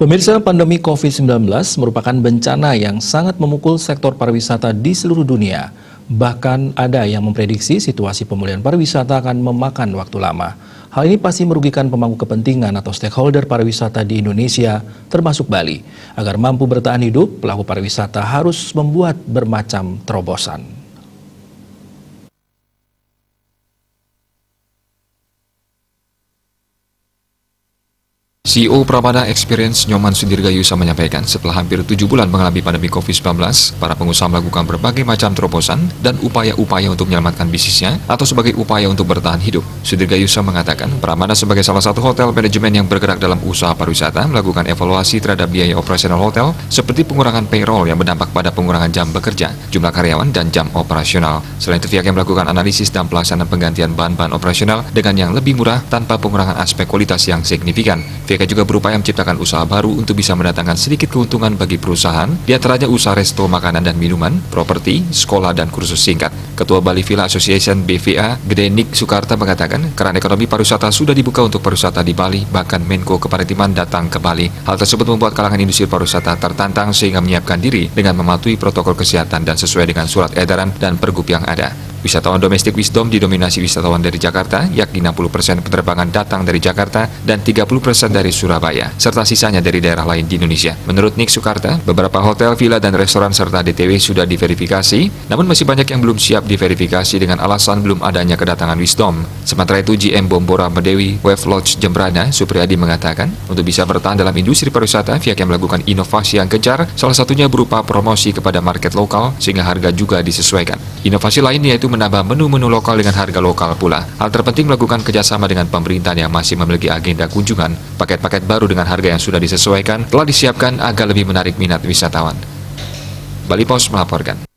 Pemirsa, pandemi COVID-19 merupakan bencana yang sangat memukul sektor pariwisata di seluruh dunia. Bahkan ada yang memprediksi situasi pemulihan pariwisata akan memakan waktu lama. Hal ini pasti merugikan pemangku kepentingan atau stakeholder pariwisata di Indonesia, termasuk Bali. Agar mampu bertahan hidup, pelaku pariwisata harus membuat bermacam terobosan. CEO Pramana Experience Nyoman Sudirgayusa menyampaikan setelah hampir 7 bulan mengalami pandemi COVID-19, para pengusaha melakukan berbagai macam terobosan dan upaya-upaya untuk menyelamatkan bisnisnya atau sebagai upaya untuk bertahan hidup. Sudirgayusa mengatakan, Pramana sebagai salah satu hotel manajemen yang bergerak dalam usaha pariwisata melakukan evaluasi terhadap biaya operasional hotel seperti pengurangan payroll yang berdampak pada pengurangan jam bekerja, jumlah karyawan, dan jam operasional. Selain itu, pihaknya melakukan analisis dan pelaksanaan penggantian bahan-bahan operasional dengan yang lebih murah tanpa pengurangan aspek kualitas yang signifikan. Pihaknya juga berupaya menciptakan usaha baru untuk bisa mendatangkan sedikit keuntungan bagi perusahaan, diantaranya usaha resto makanan dan minuman, properti, sekolah, dan kursus singkat. Ketua Bali Villa Association BVA, Gede Nick Sukarta mengatakan, keran ekonomi pariwisata sudah dibuka untuk pariwisata di Bali, bahkan Menko Kemaritiman datang ke Bali. Hal tersebut membuat kalangan industri pariwisata tertantang sehingga menyiapkan diri dengan mematuhi protokol kesehatan dan sesuai dengan surat edaran dan pergub yang ada. Wisatawan domestik Wisdom didominasi wisatawan dari Jakarta, yakni 60% penerbangan datang dari Jakarta dan 30% dari Surabaya, serta sisanya dari daerah lain di Indonesia. Menurut Nick Sukarta, beberapa hotel, villa, dan restoran serta DTW sudah diverifikasi, namun masih banyak yang belum siap diverifikasi dengan alasan belum adanya kedatangan Wisdom. Sementara itu, GM Bombora Medewi Wave Lodge Jembrana, Supriyadi mengatakan, untuk bisa bertahan dalam industri pariwisata, pihaknya melakukan inovasi yang kejar, salah satunya berupa promosi kepada market lokal, sehingga harga juga disesuaikan. Inovasi lain yaitu menambah menu-menu lokal dengan harga lokal pula. Hal terpenting melakukan kerjasama dengan pemerintah yang masih memiliki agenda kunjungan. Paket-paket baru dengan harga yang sudah disesuaikan telah disiapkan agar lebih menarik minat wisatawan. Bali Pos melaporkan.